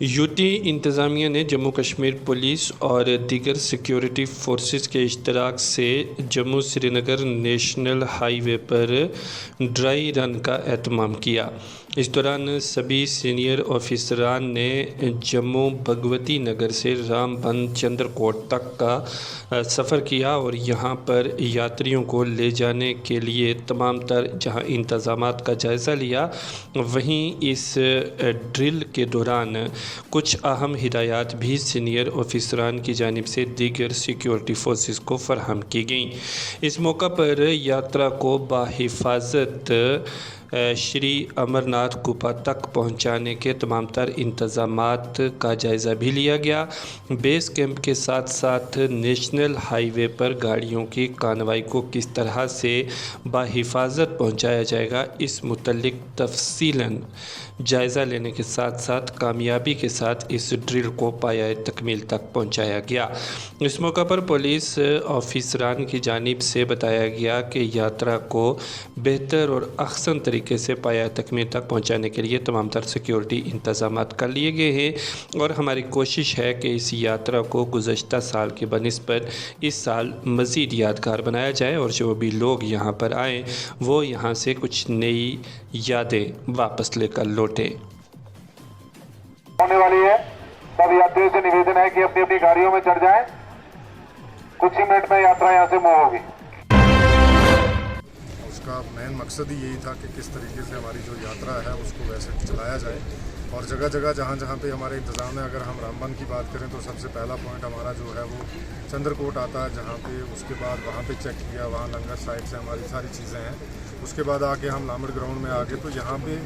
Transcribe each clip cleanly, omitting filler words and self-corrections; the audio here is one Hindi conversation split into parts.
यूटी इंतज़ामिया ने जम्मू कश्मीर पुलिस और दीगर सिक्योरिटी फोर्सेस के इश्तराक से जम्मू श्रीनगर नेशनल हाईवे पर ड्राई रन का एहतमाम किया। इस दौरान सभी सीनियर ऑफिसरान ने जम्मू भगवती नगर से रामबन चंद्रकोट तक का सफ़र किया और यहां पर यात्रियों को ले जाने के लिए तमाम तर जहां इंतज़ामात का जायज़ा लिया, वहीं इस ड्रिल के दौरान कुछ अहम हिदायत भी सीनियर ऑफिसरान की जानिब से दीगर सिक्योरिटी फोर्सेस को फराहम की गई। इस मौका पर यात्रा को बाहिफाजत श्री अमरनाथ गुफा तक पहुंचाने के तमाम तर इंतज़ामात का जायज़ा भी लिया गया। बेस कैंप के साथ साथ नेशनल हाईवे पर गाड़ियों की कानवाई को किस तरह से बाहिफाजत पहुंचाया जाएगा, इस मुतल्लिक तफसीलन जायज़ा लेने के साथ साथ कामयाबी के साथ इस ड्रिल को पाया तकमील तक पहुंचाया गया। इस मौका पर पुलिस ऑफिसरान की जानिब से बताया गया कि यात्रा को बेहतर और अहसन तरीके से पाया तकमील तक पहुंचाने के लिए तमाम तर सिक्योरिटी इंतज़ामात कर लिए गए हैं और हमारी कोशिश है कि इस यात्रा को गुज़श्ता साल के बनिस्बत इस साल मज़ीद यादगार बनाया जाए और जो भी लोग यहाँ पर आएँ वो यहाँ से कुछ नई यादें वापस लेकर लौटे। होने वाली है, सब यात्रियों से निवेदन है कि अपनी अपनी गाड़ियों में चढ़ जाएं। कुछ ही मिनट में यात्रा यहाँ से मूव होगी। उसका मेन मकसद ही यही था कि किस तरीके से हमारी जो यात्रा है उसको वैसे चलाया जाए और जगह जगह जहाँ पे हमारे इंतज़ाम है। अगर हम रामबन की बात करें तो सबसे पहला पॉइंट हमारा जो है वो चंद्रकोट आता है, जहाँ पे उसके बाद वहाँ पे चेक किया, वहाँ लंगर साइड से हमारी सारी चीज़ें हैं। उसके बाद आके हम लामड़ ग्राउंड में आ गए तो यहाँ पे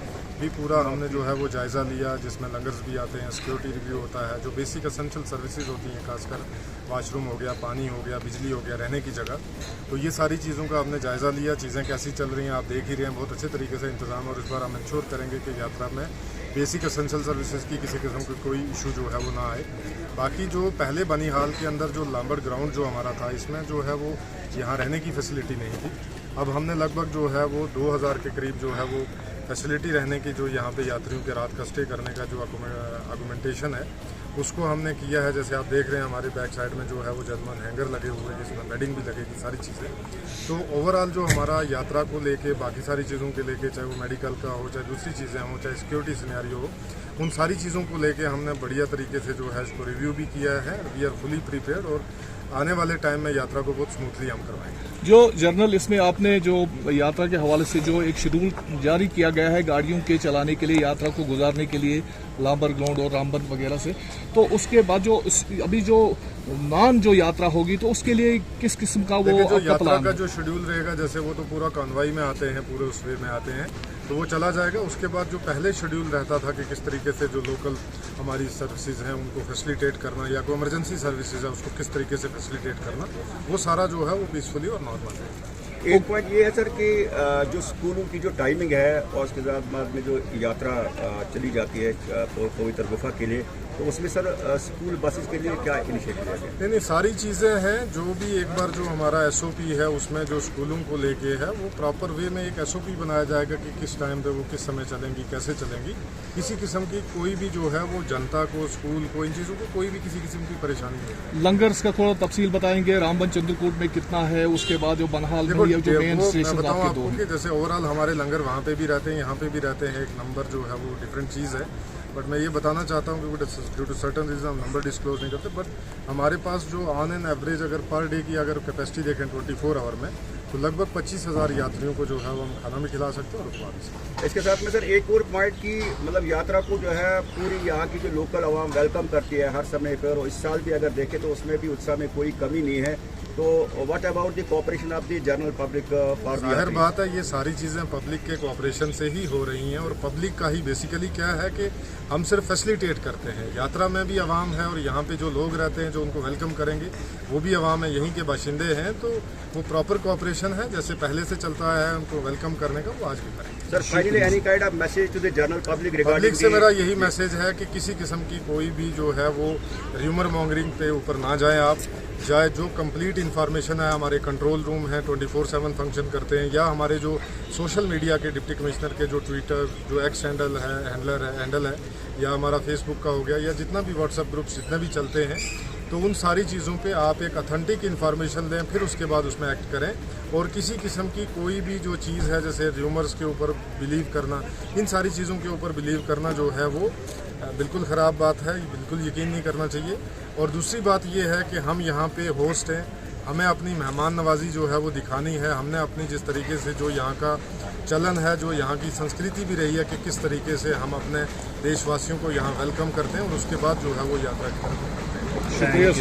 भी पूरा हमने जो है वो जायज़ा लिया, जिसमें लंगर्स भी आते हैं, सिक्योरिटी रिव्यू होता है, जो बेसिक एसेंशियल सर्विसेज होती हैं, खासकर वाशरूम हो गया, पानी हो गया, बिजली हो गया, रहने की जगह। तो ये सारी चीज़ों का हमने जायज़ा लिया। चीज़ें कैसी चल रही हैं आप देख ही रहे हैं, बहुत अच्छे तरीके से इंतज़ाम। और इस बार हम इंश्योर करेंगे कि यात्रा में बेसिक एसेंशियल सर्विसेज की किसी किस्म का कोई इशू जो है वो ना आए। बाकी जो पहले बनी हाल के अंदर जो लामड़ ग्राउंड जो हमारा था, इसमें जो है वो यहाँ रहने की फैसिलिटी नहीं थी। अब हमने लगभग जो है वो 2000 के करीब जो है वो फैसिलिटी रहने की, जो यहाँ पे यात्रियों के रात का स्टे करने का जो आर्गूमेंटेशन है उसको हमने किया है। जैसे आप देख रहे हैं हमारे बैक साइड में जो है वो जर्मन हैंगर लगे हुए हैं, जिसमें बेडिंग भी लगेगी, सारी चीज़ें। तो ओवरऑल जो हमारा यात्रा को लेके बाकी सारी चीज़ों के लेके, चाहे वो मेडिकल का हो, चाहे दूसरी चीज़ें हों, चाहे सिक्योरिटी सिनेरियो हो, उन सारी चीज़ों को लेके हमने बढ़िया तरीके से जो है इसको रिव्यू भी किया है। वी आर फुली प्रिपेयर्ड और आने वाले टाइम में यात्रा को बहुत स्मूथली हम करवाएंगे। जो जर्नल इसमें आपने जो यात्रा के हवाले से जो एक शेड्यूल जारी किया गया है गाड़ियों के चलाने के लिए, यात्रा को गुजारने के लिए लामबर ग्राउंड और रामबन वगैरह से, तो उसके बाद जो अभी जो नान जो यात्रा होगी तो उसके लिए किस किस्म का वो जो यात्रा का जो शेड्यूल रहेगा, जैसे वो तो पूरा कॉन्वाई में आते हैं, पूरे उस वे में आते हैं, तो वो चला जाएगा। उसके बाद जो पहले शेड्यूल रहता था कि किस तरीके से जो लोकल हमारी सर्विसेज हैं उनको फैसिलिटेट करना, या कोई इमरजेंसी सर्विसेज है उसको किस तरीके से फैसिलिटेट करना, वो सारा जो है वो पीसफुली और नॉर्मल है। एक पॉइंट ये है सर कि जो स्कूलों की जो टाइमिंग है और उसके बाद में जो यात्रा चली जाती है पवित्र गुफा के लिए, तो उसमें सर स्कूल बसेस के लिए क्या इनिशिएटिव है? नहीं, सारी चीज़ें हैं। जो भी एक बार जो हमारा एसओपी है उसमें जो स्कूलों को लेके है वो प्रॉपर वे में एक एसओपी बनाया जाएगा कि किस टाइम पे वो किस समय चलेंगी, कैसे चलेंगी। किसी किस्म की कोई भी जो है वो जनता को, स्कूल को, इन चीज़ों को कोई भी किसी किस्म की परेशानी नहीं है। लंगर्स का थोड़ा तफसील बताएंगे, रामबन चंद्रकोट में कितना है, उसके बाद जो बनहाल में जो मेन स्टेशन बताऊँ आपको कि जैसे ओवरऑल हमारे लंगर वहाँ पे भी रहते हैं, यहाँ पे भी रहते हैं। एक नंबर जो है वो डिफरेंट चीज़ है, बट मैं ये बताना चाहता हूँ कि ड्यू टू सर्टन रीजन हम नंबर डिस्क्लोज नहीं करते। बट हमारे पास जो ऑन एन एवरेज अगर पर डे की अगर कैपेसिटी देखें 24 आवर में, तो लगभग 25,000 यात्रियों को जो है वो हम खाना भी खिला सकते हैं और रुकवा भी सकते हैं। इसके साथ में सर एक और पॉइंट की मतलब यात्रा को जो है पूरी यहाँ की जो लोकल आवाम वेलकम करती है हर समय पर, और इस साल भी अगर देखें तो उसमें भी उत्साह में कोई कमी नहीं है। तो what about the cooperation of the general public for? जाहिर बात है ये सारी चीज़ें पब्लिक के कोऑपरेशन से ही हो रही हैं, और पब्लिक का ही बेसिकली क्या है कि हम सिर्फ फैसिलिटेट करते हैं। यात्रा में भी आवाम है और यहाँ पे जो लोग रहते हैं जो उनको वेलकम करेंगे वो भी आवाम है, यहीं के बाशिंदे हैं। तो वो प्रॉपर कोऑपरेशन है, जैसे पहले से चलता है उनको वेलकम करने का, वो आज भी करेंगे। Sir finally any kind of message to the general public regarding? Public से मेरा यही मैसेज है कि किसी किस्म की कोई भी जो है वो र्यूमर मॉन्गरिंग पे ऊपर ना जाएं आप। जाए, जो कंप्लीट इन्फॉर्मेशन है हमारे कंट्रोल रूम है 24/7 फंक्शन करते हैं, या हमारे जो सोशल मीडिया के डिप्टी कमिश्नर के जो ट्विटर जो एक्स हैंडल है या हमारा फेसबुक का हो गया या जितना भी व्हाट्सएप ग्रुप्स जितने भी चलते हैं, तो उन सारी चीज़ों पे आप एक अथेंटिक इन्फॉर्मेशन दें, फिर उसके बाद उसमें एक्ट करें। और किसी किस्म की कोई भी जो चीज़ है जैसे र्यूमर्स के ऊपर बिलीव करना, इन सारी चीज़ों के ऊपर बिलीव करना जो है वो बिल्कुल ख़राब बात है, बिल्कुल यकीन नहीं करना चाहिए। और दूसरी बात ये है कि हम यहाँ पे होस्ट हैं, हमें अपनी मेहमान नवाजी जो है वो दिखानी है। हमने अपनी जिस तरीके से जो यहाँ का चलन है, जो यहाँ की संस्कृति भी रही है कि किस तरीके से हम अपने देशवासियों को यहाँ वेलकम करते हैं और उसके बाद जो है वो यात्रा करते हैं। शुक्रिया।